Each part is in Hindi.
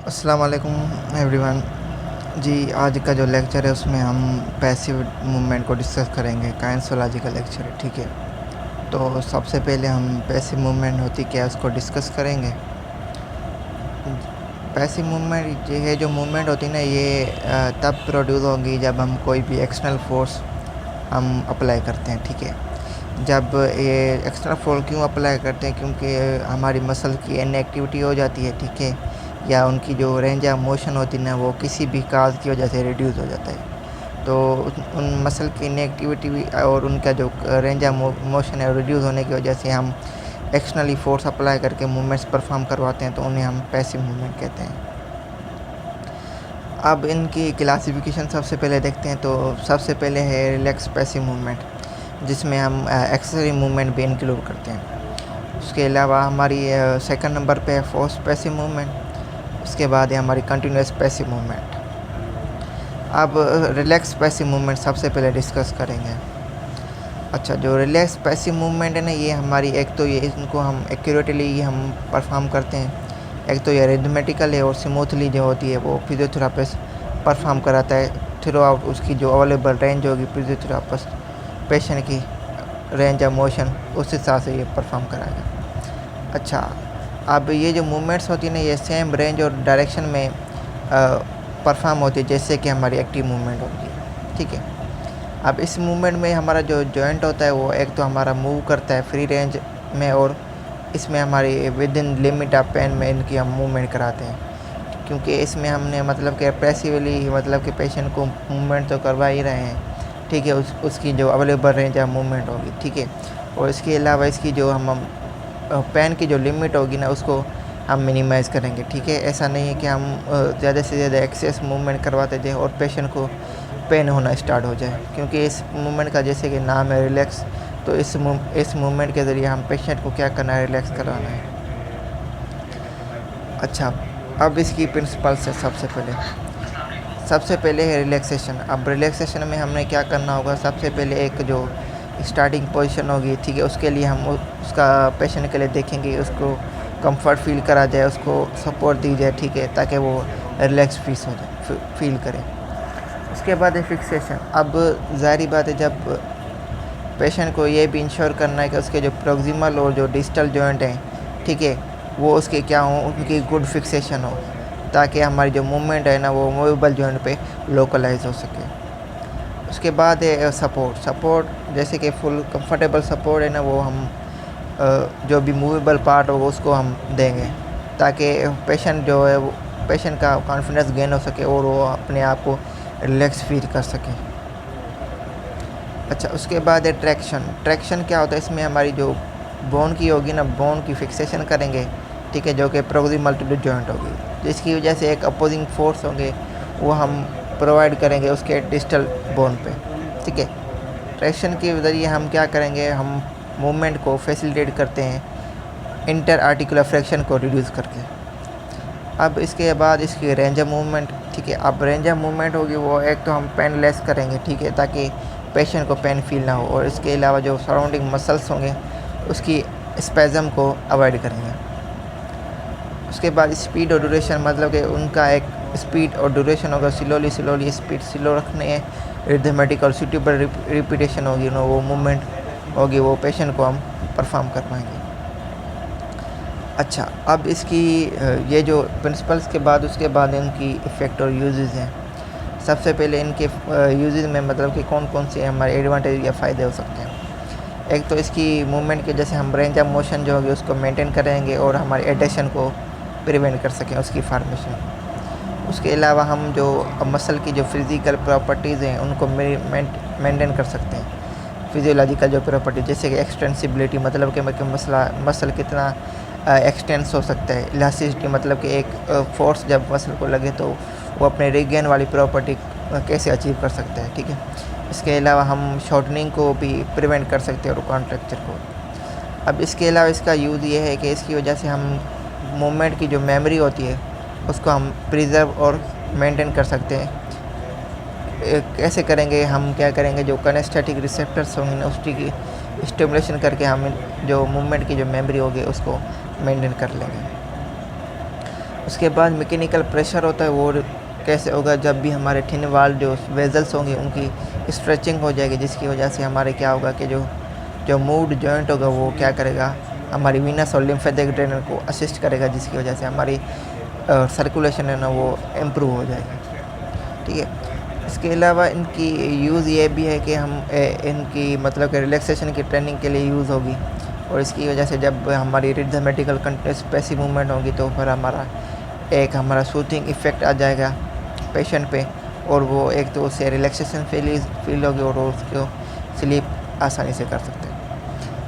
अस्सलाम वालेकुम एवरीवन। जी, आज का जो लेक्चर है उसमें हम पैसिव मूवमेंट को डिस्कस करेंगे। काइनेसोलॉजी का लेक्चर है, ठीक है। तो सबसे पहले हम पैसिव मूवमेंट होती क्या है उसको डिस्कस करेंगे। पैसिव मूवमेंट ये है जो मूवमेंट होती है ना, ये तब प्रोड्यूस होगी जब हम कोई भी एक्सटर्नल फोर्स हम अप्लाई करते हैं, ठीक है। जब ये एक्सटर्नल फोर्स क्यों अप्लाई करते हैं, क्योंकि हमारी मसल की इनएक्टिविटी हो जाती है, ठीक है, या उनकी जो रेंज ऑफ मोशन होती है ना वो किसी भी काज की वजह से रिड्यूस हो जाता है। तो उन मसल की इनएक्टिविटी और उनका जो रेंज ऑफ मोशन है रिड्यूस होने की वजह से हम एक्सटर्नली फोर्स अप्लाई करके मूवमेंट्स परफॉर्म करवाते हैं, तो उन्हें हम पैसिव मूवमेंट कहते हैं। अब इनकी क्लासिफिकेशन सबसे पहले देखते हैं। तो सबसे पहले है रिलैक्स पैसिव मूवमेंट, जिसमें हम एक्सेसरी मूवमेंट भी इंक्लूड करते हैं। उसके अलावा हमारी सेकंड नंबर पे है फोर्स पैसिव मूवमेंट। उसके बाद है हमारी कंटिन्यूस पैसिव मूवमेंट। अब रिलैक्स पैसिव मूवमेंट सबसे पहले डिस्कस करेंगे। अच्छा, जो रिलैक्स पैसिव मूवमेंट है ना, ये हमारी एक तो ये इनको हम एक्यूरेटली हम परफॉर्म करते हैं। एक तो ये रिदमेटिकल है और स्मूथली जो होती है वो फिजियोथेरापिस्ट परफॉर्म कराता है थ्रू आउट उसकी जो अवेलेबल रेंज होगी फिजियोथेरापिस्ट पेशेंट की रेंज ऑफ मोशन उस हिसाब से ये परफॉर्म कराएगा। अच्छा, अब ये जो मूवमेंट्स होती है ना, ये सेम रेंज और डायरेक्शन में परफॉर्म होती है जैसे कि हमारी एक्टिव मूवमेंट होगी, ठीक है। अब इस मूवमेंट में हमारा जो जॉइंट होता है वो एक तो हमारा मूव करता है फ्री रेंज में, और इसमें हमारी within limit of pain में इनकी हम मूवमेंट कराते हैं, क्योंकि इसमें हमने मतलब कि पैसिवली मतलब कि पेशेंट को मूवमेंट तो करवा ही रहे हैं, ठीक है, उसकी जो अवेलेबल रेंज ऑफ मूवमेंट होगी, ठीक है। और इसके अलावा इसकी जो हम पेन की जो लिमिट होगी ना उसको हम मिनिमाइज़ करेंगे, ठीक है। ऐसा नहीं है कि हम ज़्यादा से ज़्यादा एक्सेस मूवमेंट करवाते जाए और पेशेंट को पेन होना स्टार्ट हो जाए, क्योंकि इस मूवमेंट का जैसे कि नाम है रिलैक्स, तो इस मूवमेंट के ज़रिए हम पेशेंट को क्या करना है, रिलैक्स कराना है। अच्छा, अब इसकी प्रिंसिपल्स है। सबसे पहले है रिलैक्सेशन। अब रिलैक्सेशन में हमने क्या करना होगा, सबसे पहले एक जो स्टार्टिंग पोजीशन होगी, ठीक है, उसके लिए हम उसका पेशेंट के लिए देखेंगे, उसको कंफर्ट फील करा जाए, उसको सपोर्ट दी जाए, ठीक है, ताकि वो रिलैक्स फील करे। उसके बाद है फिक्सेशन। अब ज़ाहिर बात है, जब पेशेंट को ये भी इंश्योर करना है कि उसके जो प्रोक्सिमल और जो डिस्टल जॉइंट हैं, ठीक है, वो उसके क्या हो, उनकी गुड फिक्सेशन हो, ताकि हमारी जो मूवमेंट है ना वो मूवेबल जॉइंट पे लोकलाइज हो सके। उसके बाद है सपोर्ट जैसे कि फुल कंफर्टेबल सपोर्ट है ना, वो हम जो भी मूवेबल पार्ट होगा उसको हम देंगे, ताकि पेशेंट जो है वो पेशेंट का कॉन्फिडेंस गेन हो सके और वो अपने आप को रिलैक्स फील कर सके। अच्छा, उसके बाद है ट्रैक्शन क्या होता है, इसमें हमारी जो बोन की होगी ना, बोन की फिक्सेशन करेंगे, ठीक है, जो कि प्रोक्सिमल टू द जॉइंट होगी, जिसकी वजह से एक अपोजिंग फोर्स होंगे वो हम प्रोवाइड करेंगे उसके डिस्टल बोन पे, ठीक है। ट्रैक्शन के ज़रिए हम क्या करेंगे, हम मूवमेंट को फैसिलिटेट करते हैं इंटर आर्टिकुलर फ्रैक्शन को रिड्यूस करके। अब इसके बाद इसकी रेंज ऑफ मूवमेंट, ठीक है। अब रेंज ऑफ मूवमेंट होगी वो एक तो हम पेन लेस करेंगे, ठीक है, ताकि पेशेंट को पेन फील ना हो, और इसके अलावा जो सराउंडिंग मसल्स होंगे उसकी स्पेज़म को अवॉइड करेंगे। उसके बाद स्पीड और ड्यूरेशन, मतलब कि उनका एक स्पीड और ड्यूरेशन होगा, स्लोली स्पीड स्लो रखनी है, रिथमेटिक और सूटेबल रिपीटेशन होगी ना, वो मूवमेंट होगी वो पेशेंट को हम परफॉर्म कर पाएंगे। अच्छा, अब इसकी ये जो प्रिंसिपल्स के बाद उसके बाद इनकी इफ़ेक्ट और यूजेस हैं। सबसे पहले इनके यूजेस में मतलब कि कौन कौन से हमारे एडवांटेज या फ़ायदे हो सकते हैं। एक तो इसकी मूवमेंट के जैसे हम रेंज ऑफ मोशन जो होगी उसको मेंटेन करेंगे और हमारे एडेशन को प्रिवेंट कर सकें उसकी फार्मेशन। उसके अलावा हम जो मसल की जो फिज़िकल प्रॉपर्टीज़ हैं उनको मेंटेन कर सकते हैं। फिजियोलॉजिकल जो प्रॉपर्टी जैसे कि एक्सटेंसिबिलिटी, मतलब कि मसल कितना एक्सटेंस हो सकता है। इलास्टिसिटी, मतलब कि एक फोर्स जब मसल को लगे तो वो अपने रिगेन वाली प्रॉपर्टी कैसे अचीव कर सकता है, ठीक है। इसके अलावा हम शॉर्टनिंग को भी प्रिवेंट कर सकते हैं और कॉन्ट्रैक्चर को। अब इसके अलावा इसका यूज़ ये है कि इसकी वजह से हम मूवमेंट की जो मेमोरी होती है उसको हम प्रिजर्व और मेंटेन कर सकते हैं। कैसे करेंगे, हम क्या करेंगे, जो किनेस्थेटिक रिसेप्टर्स होंगे ना उसकी स्टिमुलेशन करके हम जो मूवमेंट की जो मेमोरी होगी उसको मेंटेन कर लेंगे। उसके बाद मैकेनिकल प्रेशर होता है, वो कैसे होगा, जब भी हमारे थिन वाल जो वेजल्स होंगे उनकी स्ट्रेचिंग हो जाएगी, जिसकी वजह से हमारे क्या होगा कि जो जो मूड जॉइंट होगा वो क्या करेगा, हमारी वीनस और लिम्फेटिक ड्रेन को असिस्ट करेगा, जिसकी वजह से हमारी सर्कुलेशन है ना वो इम्प्रूव हो जाएगी। ठीक है। इसके अलावा इनकी यूज़ ये भी है कि हम इनकी मतलब कि रिलैक्सेशन की ट्रेनिंग के लिए यूज़ होगी, और इसकी वजह से जब हमारी रिदमेटिकल कंटिन्यूस पैसिव मूवमेंट होगी तो फिर हमारा सूथिंग इफ़ेक्ट आ जाएगा पेशेंट पे, और वो एक तो उससे रिलैक्सेशन फील होगी और उसको स्लीप आसानी से कर सकते हैं।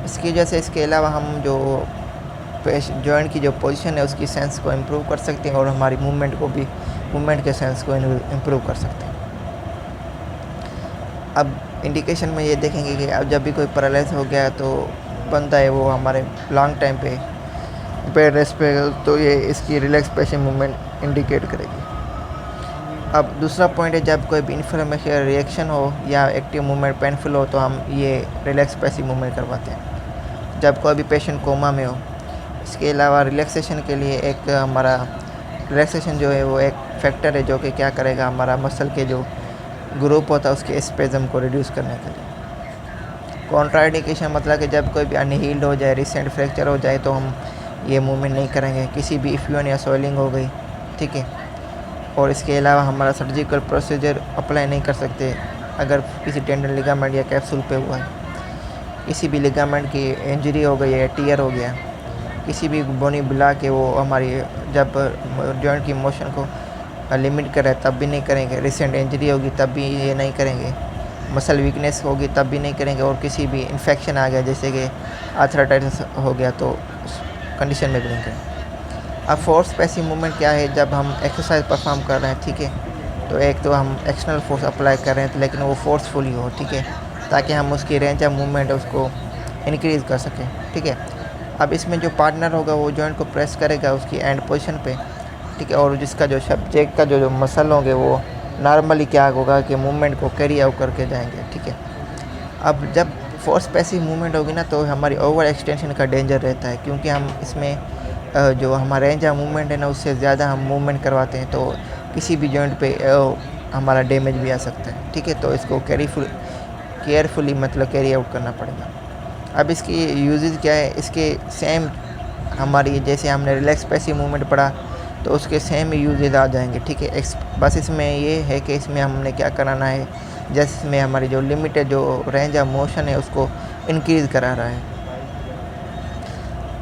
इसकी वजह से इसके अलावा हम जो जॉइंट की जो पोजीशन है उसकी सेंस को इम्प्रूव कर सकते हैं, और हमारी मूवमेंट के सेंस को इम्प्रूव कर सकते हैं। अब इंडिकेशन में ये देखेंगे कि अब जब भी कोई पैरालाइज हो गया तो बंदा है वो हमारे लॉन्ग टाइम पे बेड रेस्ट पे, तो ये इसकी रिलैक्स पेशिंग मूवमेंट इंडिकेट करेगी। अब दूसरा पॉइंट है, जब कोई भी इन्फ्लेमेशन रिएक्शन हो या एक्टिव मूवमेंट पेनफुल हो तो हम ये रिलैक्स पेशिंग मूवमेंट करवाते हैं जब कोई भी पेशेंट कोमा में हो। इसके अलावा रिलैक्सेशन के लिए एक हमारा रिलैक्सेशन जो है वो एक फैक्टर है जो कि क्या करेगा, हमारा मसल के जो ग्रुप होता है उसके स्पेज़म को रिड्यूस करने के लिए। कॉन्ट्राइंडिकेशन मतलब कि जब कोई भी अनहील्ड हो जाए, रिसेंट फ्रैक्चर हो जाए तो हम ये मूवमेंट नहीं करेंगे। किसी भी इफ्यून या सोइलिंग हो गई, ठीक है। और इसके अलावा हमारा सर्जिकल प्रोसीजर अप्लाई नहीं कर सकते अगर किसी टेंडन लिगामेंट या कैप्सूल पे हुआ है, किसी भी लिगामेंट की इंजरी हो गई है, टीयर हो गया, किसी भी बोनी बुला के वो हमारी जब जॉइंट की मोशन को लिमिट कर रहा है तब भी नहीं करेंगे। रिसेंट इंजरी होगी तब भी ये नहीं करेंगे। मसल वीकनेस होगी तब भी नहीं करेंगे। और किसी भी इन्फेक्शन आ गया जैसे कि आर्थराइटिस हो गया तो उस कंडीशन में भी नहीं करेंगे। अब फोर्स पैसिव मूवमेंट क्या है, जब हम एक्सरसाइज परफॉर्म कर रहे हैं, ठीक है, तो एक तो हम एक्सटर्नल फोर्स अप्लाई कर रहे हैं लेकिन वो फोर्सफुली हो, ठीक है, ताकि हम उसकी रेंज ऑफ मूवमेंट उसको इंक्रीज़ कर सकें, ठीक है। अब इसमें जो पार्टनर होगा वो जॉइंट को प्रेस करेगा उसकी एंड पोजीशन पे, ठीक है, और जिसका जो सब्जेक्ट का जो मसल होंगे वो नॉर्मली क्या होगा कि मूवमेंट को कैरी आउट करके जाएंगे, ठीक है। अब जब फोर्स पैसिव मूवमेंट होगी ना तो हमारी ओवर एक्सटेंशन का डेंजर रहता है, क्योंकि हम इसमें जो हमारा रेंज ऑफ मूवमेंट है ना उससे ज़्यादा हम मूवमेंट करवाते हैं तो किसी भी जॉइंट पे हमारा डैमेज भी आ सकता है, ठीक है। तो इसको केयरफुली मतलब कैरी आउट करना पड़ेगा। अब इसकी यूजेस क्या है, इसके सेम हमारी जैसे हमने रिलैक्स पैसिव मूवमेंट पढ़ा तो उसके सेम यूजेस आ जाएंगे, ठीक है। बस इसमें ये है कि इसमें हमने क्या कराना है, जैसे इसमें हमारी जो लिमिटेड जो रेंज ऑफ मोशन है उसको इंक्रीज़ करा रहा है।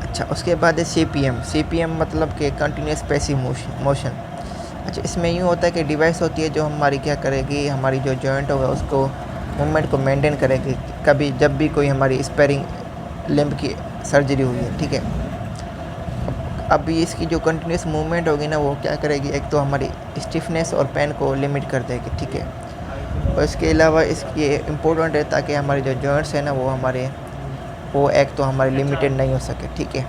अच्छा, उसके बाद है CPM मतलब कि कंटिन्यूस पैसिव मोशन। अच्छा, इसमें यूँ होता है कि डिवाइस होती है जो हमारी क्या करेगी, हमारी जो जॉइंट होगा उसको मूवमेंट को मेंटेन करेगी कभी जब भी कोई हमारी स्पेयरिंग लिम्ब की सर्जरी हुई है, ठीक है। अब इसकी जो कंटिन्यूस मूवमेंट होगी ना वो क्या करेगी, एक तो हमारी स्टिफनेस और पेन को लिमिट कर देगी, ठीक है। और इसके अलावा इसकी इम्पोर्टेंट है ताकि हमारे जो जॉइंट्स हैं ना वो एक तो हमारे लिमिटेड नहीं हो सके, ठीक है।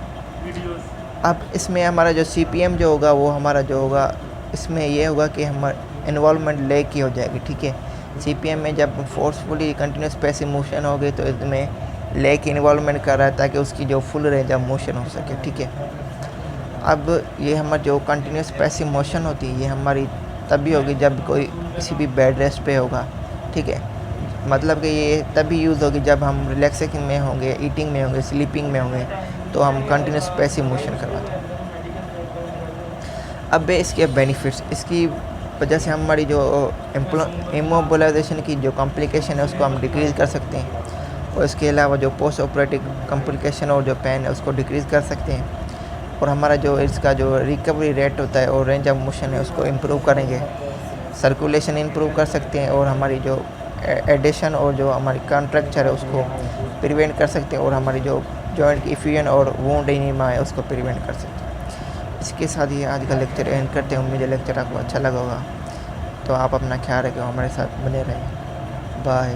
अब इसमें हमारा जो CPM जो होगा वो हमारा जो होगा इसमें ये होगा कि हमारा इन्वॉल्वमेंट लेग की हो जाएगी, ठीक है। CPM में जब फोर्सफुली कंटिन्यूस पैसिव मोशन हो गई तो इसमें लेग की इन्वॉल्वमेंट कर रहा है ताकि उसकी जो फुल रेंज ऑफ मोशन हो सके, ठीक है। अब ये हमारी जो कंटिन्यूस पैसिव मोशन होती है ये हमारी तभी होगी जब कोई किसी भी बेड रेस्ट पे होगा, ठीक है। मतलब कि ये तभी यूज़ होगी जब हम रिलैक्सेशन में होंगे, ईटिंग में होंगे, स्लीपिंग में होंगे, तो हम कंटिन्यूस पैसिव मोशन करवाते हैं। अब इसके बेनिफिट्स, इसकी वजह से हमारी जो इमोबिलाइजेशन की जो कॉम्प्लिकेशन है उसको हम डिक्रीज़ कर सकते हैं, और इसके अलावा जो पोस्ट ऑपरेटिव कॉम्प्लिकेशन और जो पेन है उसको डिक्रीज़ कर सकते हैं, और हमारा जो इसका जो रिकवरी रेट होता है और रेंज ऑफ मोशन है उसको इम्प्रूव करेंगे, सर्कुलेशन इम्प्रूव कर सकते हैं, और हमारी जो एडिशन और जो हमारी कॉन्ट्रैक्चर है उसको प्रिवेंट कर सकते हैं, और हमारी जो जॉइंट की इफ्यूजन और वुंड एनीमा है उसको प्रिवेंट कर सकते हैं। इसके साथ ही आज का लेक्चर एंड करते हैं। उम्मीद है लेक्चर आपको अच्छा लगा होगा, तो आप अपना ख्याल रखें, हमारे साथ बने रहें। बाय।